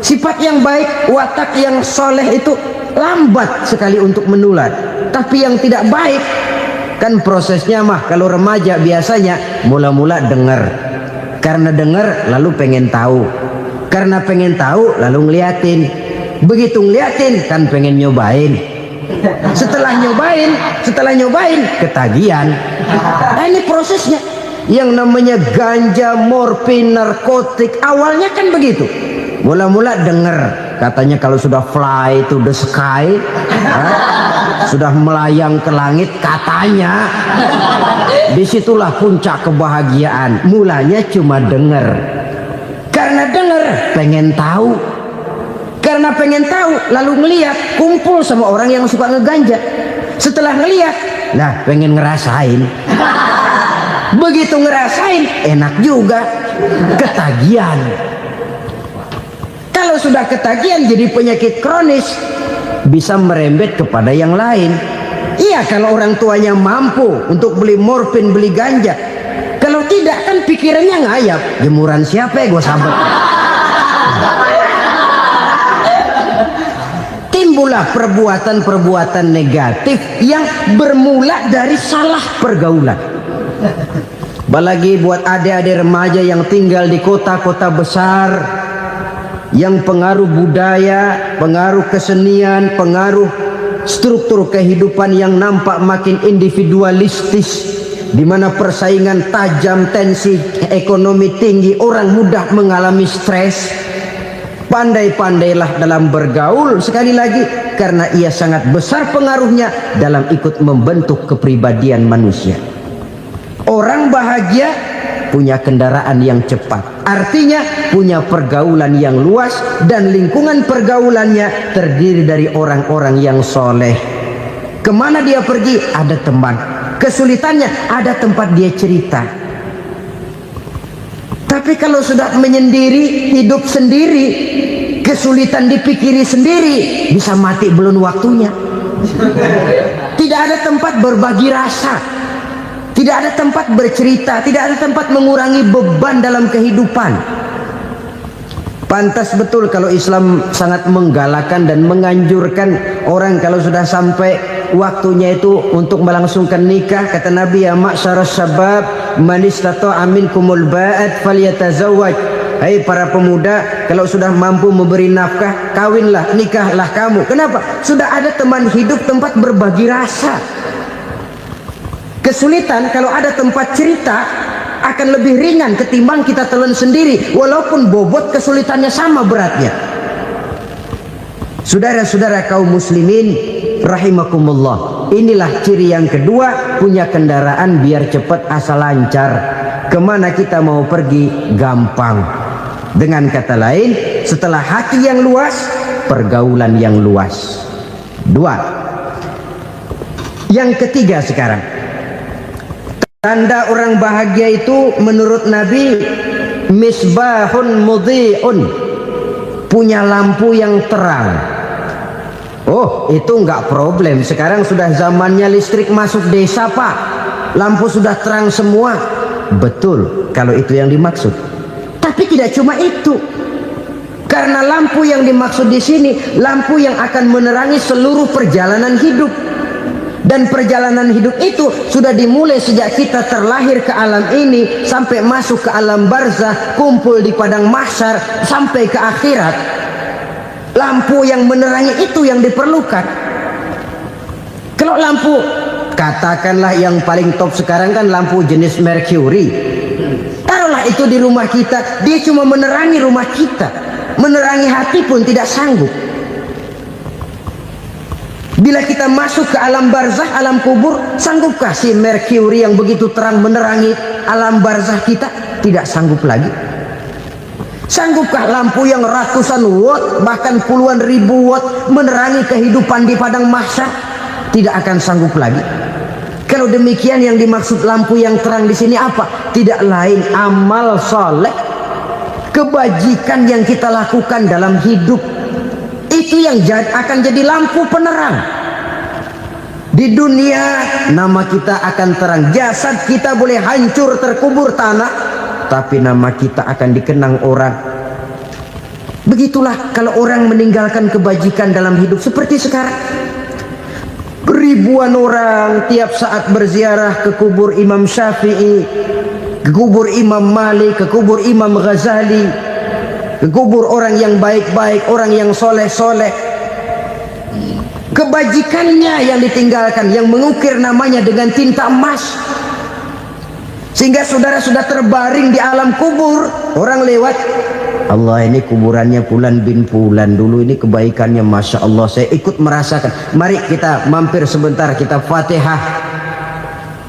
Sifat yang baik, watak yang soleh itu lambat sekali untuk menular. Tapi yang tidak baik, kan prosesnya mah kalau remaja biasanya mula-mula dengar. Karena dengar lalu pengen tahu. Karena pengen tahu lalu ngeliatin. Begitu ngeliatin kan pengen nyobain. Setelah nyobain ketagihan. Nah ini prosesnya. Yang namanya ganja, morfin, narkotik awalnya kan begitu. Mula-mula denger, katanya kalau sudah fly to the sky, sudah melayang ke langit, katanya disitulah puncak kebahagiaan. Mulanya cuma dengar, karena dengar pengen tahu, karena pengen tahu lalu ngeliat, kumpul sama orang yang suka ngeganja. Setelah ngeliat, nah pengen ngerasain. Begitu ngerasain, enak juga, ketagihan. Kalau sudah ketagihan jadi penyakit kronis, bisa merembet kepada yang lain. Iya, kalau orang tuanya mampu untuk beli morfin, beli ganja. Kalau tidak kan pikirannya ngayap, jemuran siapa ya gue sabet. Timbullah perbuatan-perbuatan negatif yang bermula dari salah pergaulan. Apalagi buat adik-adik remaja yang tinggal di kota-kota besar, yang pengaruh budaya, pengaruh kesenian, pengaruh struktur kehidupan yang nampak makin individualistis, di mana persaingan tajam, tensi ekonomi tinggi, orang mudah mengalami stres. Pandai-pandailah dalam bergaul, sekali lagi, karena ia sangat besar pengaruhnya dalam ikut membentuk kepribadian manusia. Orang bahagia punya kendaraan yang cepat, artinya punya pergaulan yang luas, dan lingkungan pergaulannya terdiri dari orang-orang yang soleh. Kemana dia pergi ada teman, kesulitannya ada tempat dia cerita. Tapi kalau sudah menyendiri, hidup sendiri, kesulitan dipikiri sendiri, bisa mati belum waktunya. Tidak ada tempat berbagi rasa, tidak ada tempat bercerita, tidak ada tempat mengurangi beban dalam kehidupan. Pantas betul kalau Islam sangat menggalakkan dan menganjurkan orang kalau sudah sampai waktunya itu untuk melangsungkan nikah. Kata Nabi, ya ma'syaras syabab man istata'a minkumul ba'at falyatazawwaj. Hai para pemuda, kalau sudah mampu memberi nafkah, kawinlah, nikahlah kamu. Kenapa? Sudah ada teman hidup, tempat berbagi rasa. Kesulitan kalau ada tempat cerita akan lebih ringan ketimbang kita telan sendiri, walaupun bobot kesulitannya sama beratnya. Saudara-saudara kaum muslimin rahimakumullah, inilah ciri yang kedua, punya kendaraan biar cepat asal lancar. Kemana kita mau pergi gampang. Dengan kata lain, setelah hati yang luas, pergaulan yang luas. Dua. Yang ketiga sekarang, tanda orang bahagia itu menurut Nabi, misbahun mudhi'un, punya lampu yang terang. Oh, itu enggak problem. Sekarang sudah zamannya listrik masuk desa, Pak. Lampu sudah terang semua. Betul, kalau itu yang dimaksud. Tapi tidak cuma itu. Karena lampu yang dimaksud di sini, lampu yang akan menerangi seluruh perjalanan hidup. Dan perjalanan hidup itu sudah dimulai sejak kita terlahir ke alam ini, sampai masuk ke alam barzah, kumpul di padang mahsyar, sampai ke akhirat. Lampu yang menerangi itu yang diperlukan. Kalau lampu, katakanlah yang paling top sekarang kan lampu jenis Mercury. Taruhlah itu di rumah kita, dia cuma menerangi rumah kita, menerangi hati pun tidak sanggup. Bila kita masuk ke alam barzah, alam kubur, sanggupkah si Mercury yang begitu terang menerangi alam barzah kita? Tidak sanggup lagi. Sanggupkah lampu yang ratusan watt, bahkan puluhan ribu watt menerangi kehidupan di padang mahsyar? Tidak akan sanggup lagi. Kalau demikian, yang dimaksud lampu yang terang di sini apa? Tidak lain amal soleh, kebajikan yang kita lakukan dalam hidup. Itu yang akan jadi lampu penerang. Di dunia nama kita akan terang, jasad kita boleh hancur terkubur tanah, tapi nama kita akan dikenang orang. Begitulah kalau orang meninggalkan kebajikan dalam hidup seperti sekarang. Ribuan orang tiap saat berziarah ke kubur Imam Syafi'i, ke kubur Imam Malik, ke kubur Imam Ghazali, ke kubur orang yang baik-baik, orang yang soleh-soleh. Kebajikannya yang ditinggalkan, yang mengukir namanya dengan tinta emas. Sehingga saudara sudah terbaring di alam kubur, orang lewat, Allah, ini kuburannya Fulan bin Fulan, dulu ini kebaikannya Masya Allah, saya ikut merasakan. Mari kita mampir sebentar, kita Fatihah,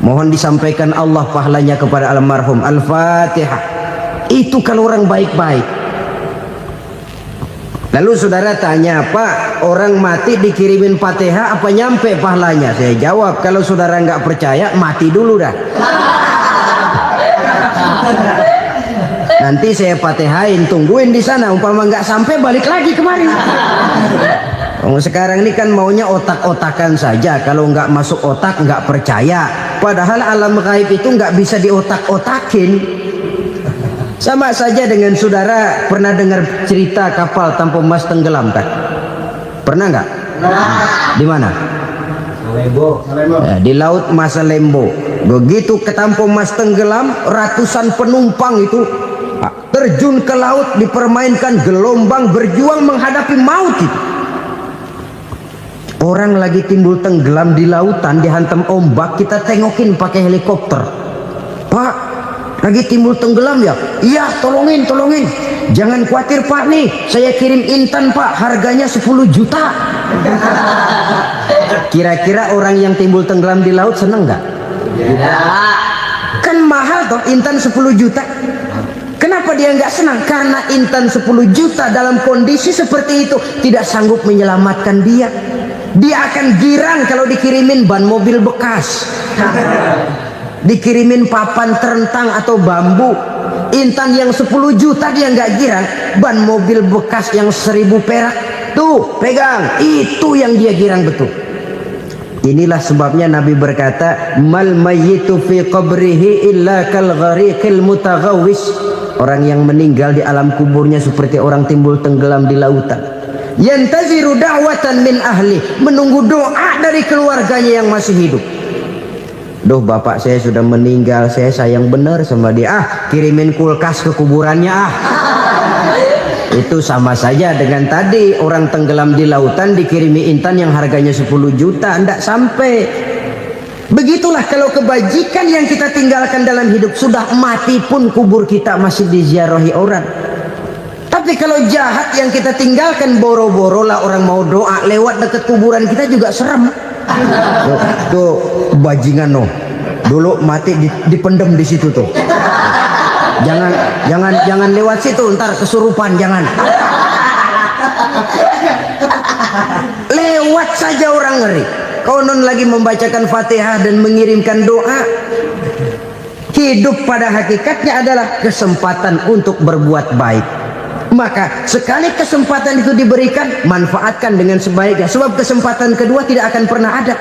mohon disampaikan Allah pahalanya kepada almarhum. Al-Fatihah. Itu kalau orang baik-baik. Lalu saudara tanya, Pak, orang mati dikirimin Fatihah apa nyampe pahalanya? Saya jawab, kalau saudara nggak percaya, mati dulu dah. Nanti saya Fatihain, tungguin di sana. Umpama nggak sampai, balik lagi kemari. Sekarang ini kan maunya otak-otakan saja. Kalau nggak masuk otak, nggak percaya. Padahal alam gaib itu nggak bisa diotak-otakin. Sama saja dengan saudara pernah dengar cerita kapal tanpa emas tenggelam kan? Pernah nggak? Di mana? Salembo. Di laut Masalembo. Begitu ketampo mas tenggelam, ratusan penumpang itu terjun ke laut, dipermainkan gelombang, berjuang menghadapi maut itu. Orang lagi timbul tenggelam di lautan, dihantam ombak, kita tengokin pakai helikopter. Pak, lagi timbul tenggelam ya? Iya, tolongin. Jangan khawatir Pak, nih saya kirim intan Pak, harganya 10 juta. Kira-kira orang yang timbul tenggelam di laut seneng nggak? Kan mahal toh intan 10 juta. Kenapa dia nggak senang? Karena intan 10 juta dalam kondisi seperti itu tidak sanggup menyelamatkan dia. Dia akan girang kalau dikirimin ban mobil bekas, dikirimin papan terentang atau bambu. Intan yang 10 juta dia nggak girang, ban mobil bekas yang 1000 perak tuh pegang, itu yang dia girang betul. Inilah sebabnya Nabi berkata, mal mayyitu fi qabrihi illa kal ghariqil mutaghawwis. Orang yang meninggal di alam kuburnya seperti orang timbul tenggelam di lautan. Yantaziru da'watan min ahli, menunggu doa dari keluarganya yang masih hidup. Duh, bapak saya sudah meninggal, saya sayang benar sama dia. Kirimin kulkas ke kuburannya Itu sama saja dengan tadi orang tenggelam di lautan dikirimi intan yang harganya 10 juta, tidak sampai. Begitulah kalau kebajikan yang kita tinggalkan dalam hidup, sudah mati pun kubur kita masih diziarahi orang. Tapi kalau jahat yang kita tinggalkan, boro-boro lah orang mau doa lewat dekat kuburan kita juga serem. Tuh bajingan no, dulu mati dipendem di situ tuh. Jangan lewat situ, ntar kesurupan, jangan. Lewat saja orang ngeri. Konon lagi membacakan Fatihah dan mengirimkan doa. Hidup pada hakikatnya adalah kesempatan untuk berbuat baik. Maka sekali kesempatan itu diberikan, manfaatkan dengan sebaiknya. Sebab kesempatan kedua tidak akan pernah ada.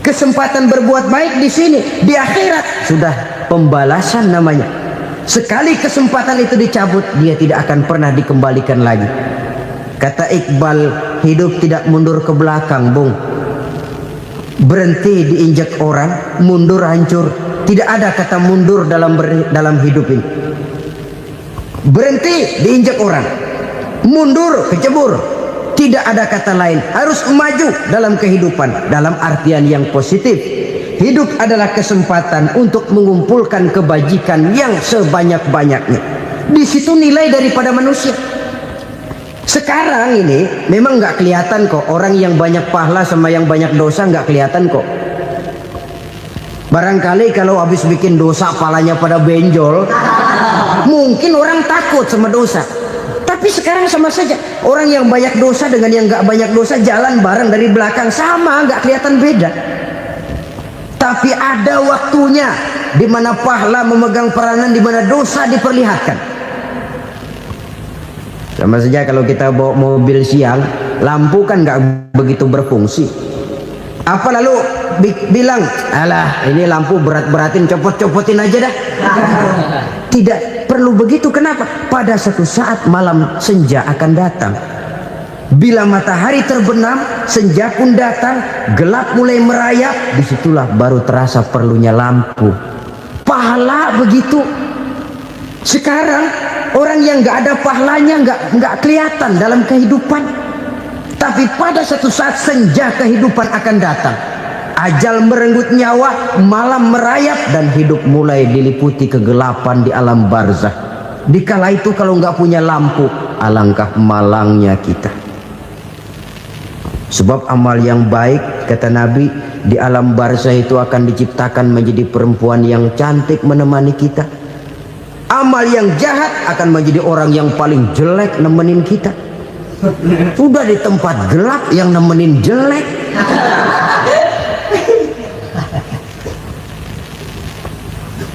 Kesempatan berbuat baik di sini, di akhirat sudah pembalasan namanya. Sekali kesempatan itu dicabut, dia tidak akan pernah dikembalikan lagi. Kata Iqbal, hidup tidak mundur ke belakang, Bung. Berhenti diinjak orang, mundur hancur. Tidak ada kata mundur dalam hidup ini. Berhenti diinjak orang, mundur kecebur. Tidak ada kata lain, harus maju dalam kehidupan dalam artian yang positif. Hidup adalah kesempatan untuk mengumpulkan kebajikan yang sebanyak-banyaknya. Di situ nilai daripada manusia. Sekarang ini memang nggak kelihatan kok, orang yang banyak pahala sama yang banyak dosa nggak kelihatan kok. Barangkali kalau habis bikin dosa palanya pada benjol, mungkin orang takut sama dosa. Tapi sekarang sama saja, orang yang banyak dosa dengan yang nggak banyak dosa jalan bareng dari belakang, sama, nggak kelihatan beda. Tapi ada waktunya di mana pahala memegang peranan, di mana dosa diperlihatkan. Sama saja kalau kita bawa mobil siang, lampu kan nggak begitu berfungsi. Apa lalu bilang, alah ini lampu berat-beratin, copot-copotin aja dah. Tidak perlu begitu. Kenapa? Pada satu saat malam senja akan datang. Bila matahari terbenam, senja pun datang, gelap mulai merayap, disitulah baru terasa perlunya lampu. Pahala begitu. Sekarang orang yang nggak ada pahalanya nggak kelihatan dalam kehidupan. Tapi pada satu saat senja kehidupan akan datang. Ajal merenggut nyawa, malam merayap, dan hidup mulai diliputi kegelapan di alam barzakh. Dikala itu kalau nggak punya lampu, alangkah malangnya kita. Sebab amal yang baik, kata Nabi, di alam barzah itu akan diciptakan menjadi perempuan yang cantik menemani kita. Amal yang jahat akan menjadi orang yang paling jelek nemenin kita. Sudah di tempat gelap yang nemenin jelek.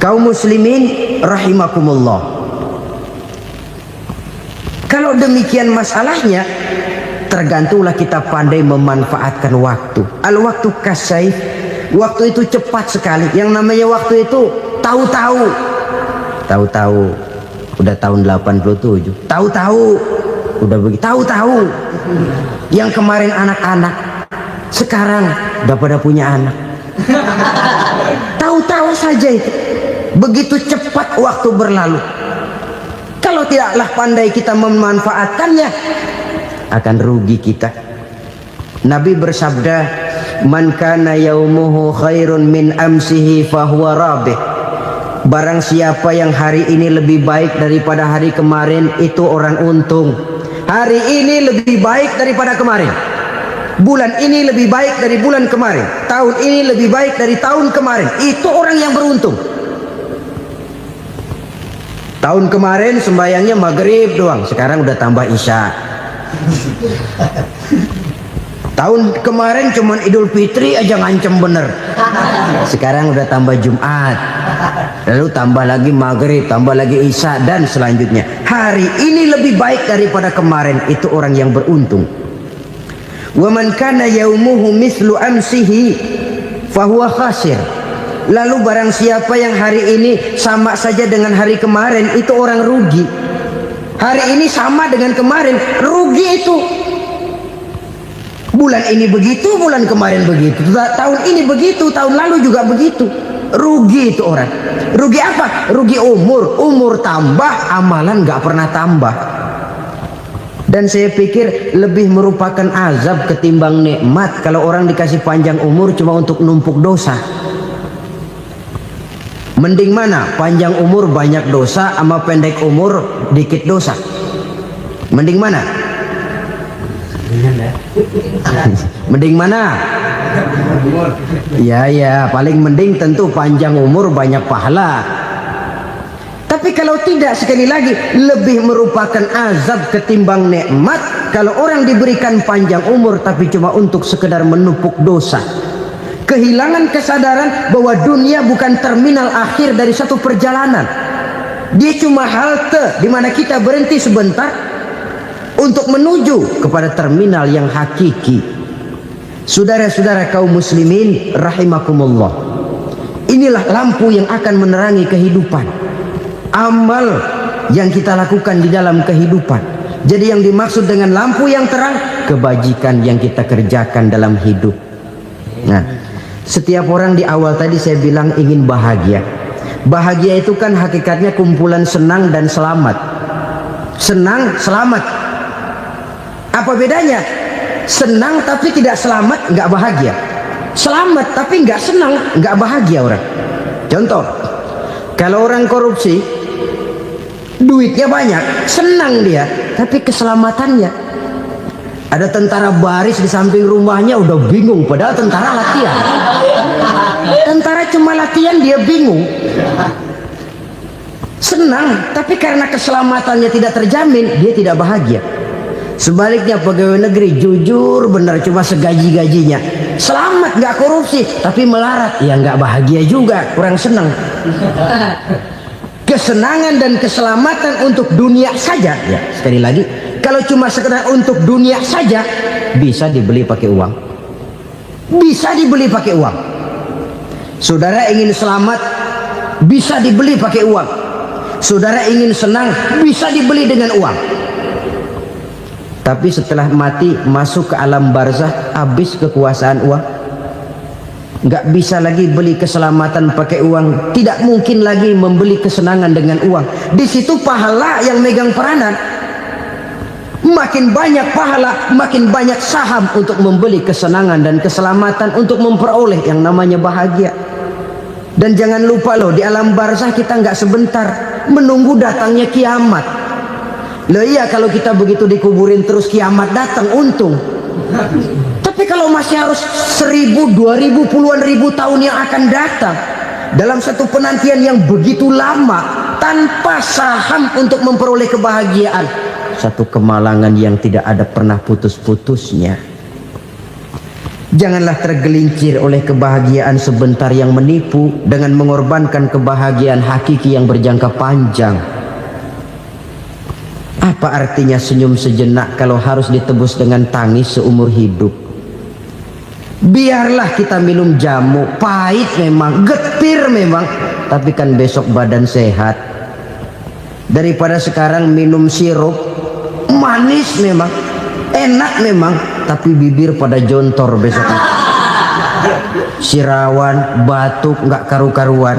Kaum muslimin rahimakumullah. Kalau demikian masalahnya, tergantunglah kita pandai memanfaatkan waktu. Al-waktu kasayf, waktu itu cepat sekali. Yang namanya waktu itu tahu-tahu. Tahu-tahu udah tahun 87. Tahu-tahu udah begitu. Tahu-tahu yang kemarin anak-anak, sekarang udah pada punya anak. Tahu-tahu saja itu. Begitu cepat waktu berlalu. Kalau tidaklah pandai kita memanfaatkannya, akan rugi kita. Nabi bersabda, "Man kana yaumuhu khairun min amsihi fahuwa rabih." Barang siapa yang hari ini lebih baik daripada hari kemarin, itu orang untung. Hari ini lebih baik daripada kemarin. Bulan ini lebih baik dari bulan kemarin. Tahun ini lebih baik dari tahun kemarin. Itu orang yang beruntung. Tahun kemarin sembayangnya maghrib doang, sekarang udah tambah isya. Tahun kemarin cuman Idul Fitri aja ngancem bener, sekarang udah tambah Jumat, lalu tambah lagi maghrib, tambah lagi isya, dan selanjutnya. Hari ini lebih baik daripada kemarin, itu orang yang beruntung. Wa man kana yaumuhu mislu amsihi fahuwa khasir. Lalu barang siapa yang hari ini sama saja dengan hari kemarin, itu orang rugi. Hari ini sama dengan kemarin, rugi itu. Bulan ini begitu, bulan kemarin begitu, tahun ini begitu, tahun lalu juga begitu. Rugi itu orang. Rugi apa? Rugi umur. Umur tambah, amalan gak pernah tambah. Dan saya pikir lebih merupakan azab ketimbang nikmat kalau orang dikasih panjang umur cuma untuk numpuk dosa. Mending mana? Panjang umur banyak dosa sama pendek umur dikit dosa. Mending mana? Mending mana? Ya, paling mending tentu panjang umur banyak pahala. Tapi kalau tidak, sekali lagi, lebih merupakan azab ketimbang nikmat kalau orang diberikan panjang umur tapi cuma untuk sekedar menumpuk dosa. Kehilangan kesadaran bahwa dunia bukan terminal akhir dari satu perjalanan. Dia cuma halte di mana kita berhenti sebentar untuk menuju kepada terminal yang hakiki. Saudara-saudara kaum muslimin rahimakumullah. Inilah lampu yang akan menerangi kehidupan. Amal yang kita lakukan di dalam kehidupan. Jadi yang dimaksud dengan lampu yang terang, kebajikan yang kita kerjakan dalam hidup. Nah, setiap orang di awal tadi saya bilang ingin bahagia. Bahagia itu kan hakikatnya kumpulan senang dan selamat. Senang, selamat. Apa bedanya? Senang tapi tidak selamat, nggak bahagia. Selamat tapi nggak senang, nggak bahagia orang. Contoh, kalau orang korupsi, duitnya banyak, senang dia, tapi keselamatannya. Ada tentara baris di samping rumahnya udah bingung, padahal tentara latihan. Tentara cuma latihan, dia bingung. Senang, tapi karena keselamatannya tidak terjamin, dia tidak bahagia. Sebaliknya pegawai negeri jujur benar, cuma segaji-gajinya, selamat nggak korupsi, tapi melarat, ya nggak bahagia juga, kurang senang. Kesenangan dan keselamatan untuk dunia saja, ya sekali lagi, kalau cuma sekedar untuk dunia saja, bisa dibeli pakai uang. Bisa dibeli pakai uang. Saudara ingin selamat, bisa dibeli pakai uang. Saudara ingin senang, bisa dibeli dengan uang. Tapi setelah mati, masuk ke alam barzah, habis kekuasaan uang. Nggak bisa lagi beli keselamatan pakai uang. Tidak mungkin lagi membeli kesenangan dengan uang. Di situ pahala yang megang peranan. Makin banyak pahala, makin banyak saham untuk membeli kesenangan dan keselamatan, untuk memperoleh yang namanya bahagia. Dan jangan lupa loh, di alam barzah kita nggak sebentar, menunggu datangnya kiamat. Loh iya, kalau kita begitu dikuburin terus kiamat datang, untung. Tapi kalau masih harus 1000, 2000, puluhan ribu tahun yang akan datang, dalam satu penantian yang begitu lama, tanpa saham untuk memperoleh kebahagiaan, satu kemalangan yang tidak ada pernah putus-putusnya. Janganlah tergelincir oleh kebahagiaan sebentar yang menipu dengan mengorbankan kebahagiaan hakiki yang berjangka panjang. Apa artinya senyum sejenak kalau harus ditebus dengan tangis seumur hidup? Biarlah kita minum jamu, pahit memang, getir memang, tapi kan besok badan sehat. Daripada sekarang minum sirup, manis memang, enak memang, tapi bibir pada jontor besok. Sirawan, batuk, nggak karu-karuan.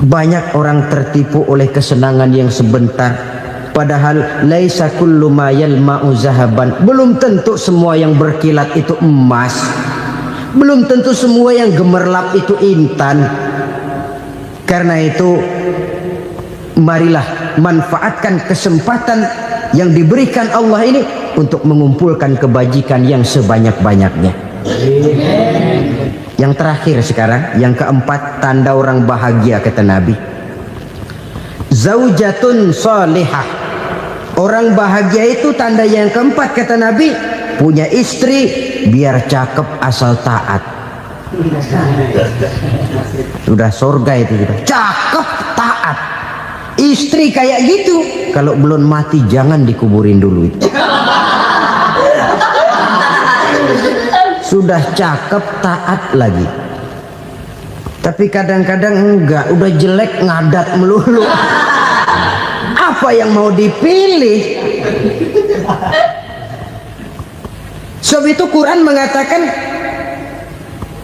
Banyak orang tertipu oleh kesenangan yang sebentar, padahal laisa kullu ma yalma'u zahaban. Belum tentu semua yang berkilat itu emas, belum tentu semua yang gemerlap itu intan. Karena itu marilah manfaatkan kesempatan yang diberikan Allah ini untuk mengumpulkan kebajikan yang sebanyak-banyaknya. Yang terakhir sekarang, yang keempat, tanda orang bahagia kata Nabi. Zaujatun salihah. Orang bahagia itu tanda yang keempat kata Nabi, punya istri biar cakep asal taat. Sudah surga itu sudah. Cakep taat. Istri kayak gitu, kalau belum mati jangan dikuburin dulu itu. Sudah cakep taat lagi. Tapi kadang-kadang enggak, udah jelek ngadat melulu. Apa yang mau dipilih? Sebab itu Quran mengatakan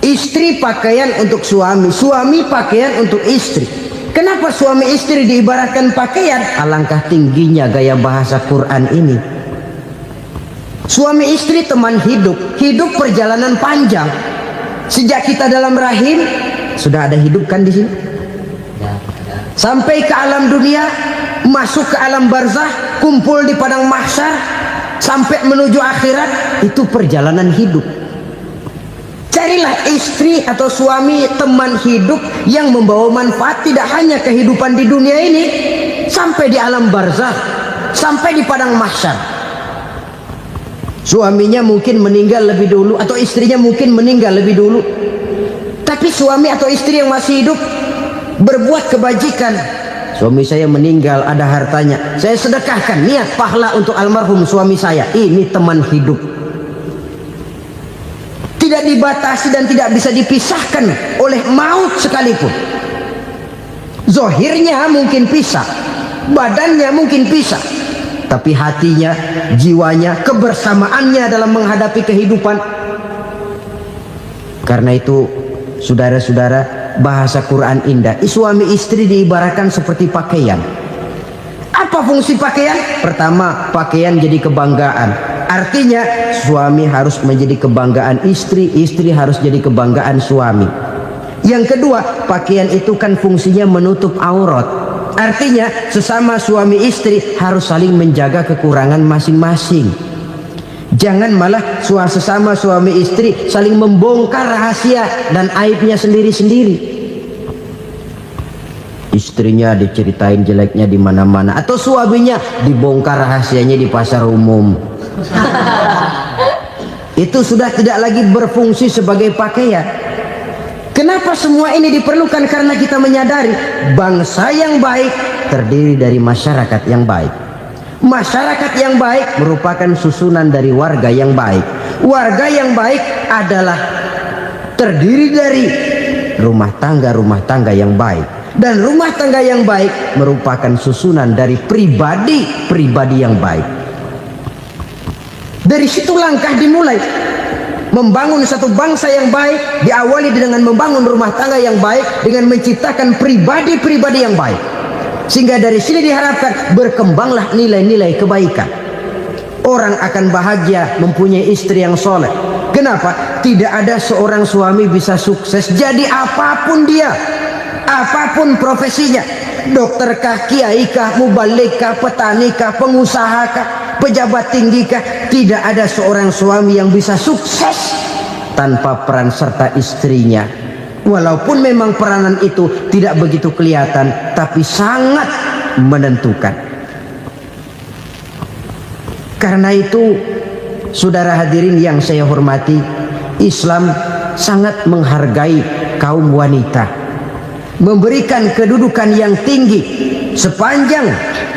istri pakaian untuk suami, suami pakaian untuk istri. Kenapa suami istri diibaratkan pakaian? Alangkah tingginya gaya bahasa Quran ini. Suami istri teman hidup, hidup perjalanan panjang. Sejak kita dalam rahim sudah ada hidup kan di sini. Sampai ke alam dunia, masuk ke alam barzah, kumpul di padang mahsyar, sampai menuju akhirat, itu perjalanan hidup. Carilah istri atau suami teman hidup yang membawa manfaat tidak hanya kehidupan di dunia ini, sampai di alam barzah, sampai di padang mahsyar. Suaminya mungkin meninggal lebih dulu atau istrinya mungkin meninggal lebih dulu, tapi suami atau istri yang masih hidup berbuat kebajikan. Suami saya meninggal, ada hartanya, saya sedekahkan, niat pahala untuk almarhum suami saya. Ini teman hidup, tidak dibatasi dan tidak bisa dipisahkan oleh maut sekalipun. Zohirnya mungkin pisah, badannya mungkin pisah, tapi hatinya, jiwanya, kebersamaannya dalam menghadapi kehidupan. Karena itu saudara-saudara, bahasa Quran indah. Suami istri diibaratkan seperti pakaian. Apa fungsi pakaian? Pertama, pakaian jadi kebanggaan. Artinya suami harus menjadi kebanggaan istri, istri harus jadi kebanggaan suami. Yang kedua, pakaian itu kan fungsinya menutup aurat. Artinya sesama suami istri harus saling menjaga kekurangan masing-masing. Jangan malah sesama suami istri saling membongkar rahasia dan aibnya sendiri-sendiri. Istrinya diceritain jeleknya di mana-mana, atau suaminya dibongkar rahasianya di pasar umum. Itu sudah tidak lagi berfungsi sebagai pakaian. Kenapa semua ini diperlukan? Karena kita menyadari bangsa yang baik terdiri dari masyarakat yang baik. Masyarakat yang baik merupakan susunan dari warga yang baik. Warga yang baik adalah terdiri dari rumah tangga yang baik. Dan rumah tangga yang baik merupakan susunan dari pribadi yang baik. Dari situ langkah dimulai. Membangun satu bangsa yang baik diawali dengan membangun rumah tangga yang baik, dengan menciptakan pribadi-pribadi yang baik. Sehingga dari sini diharapkan berkembanglah nilai-nilai kebaikan. Orang akan bahagia mempunyai istri yang soleh Kenapa? Tidak ada seorang suami bisa sukses jadi apapun dia, apapun profesinya, dokter kah, kiai kah, mubalik kah, petani kah, pengusaha kah, pejabat tinggi kah. Tidak ada seorang suami yang bisa sukses tanpa peran serta istrinya. Walaupun memang peranan itu tidak begitu kelihatan, tapi sangat menentukan. Karena itu, saudara hadirin yang saya hormati, Islam sangat menghargai kaum wanita, memberikan kedudukan yang tinggi sepanjang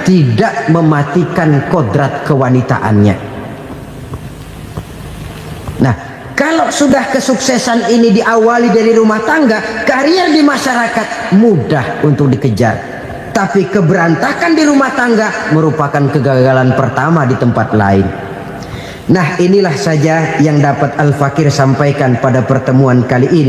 tidak mematikan kodrat kewanitaannya. Nah, kalau sudah kesuksesan ini diawali dari rumah tangga, karier di masyarakat mudah untuk dikejar. Tapi keberantakan di rumah tangga merupakan kegagalan pertama di tempat lain. Nah, inilah saja yang dapat Al-Fakir sampaikan pada pertemuan kali ini.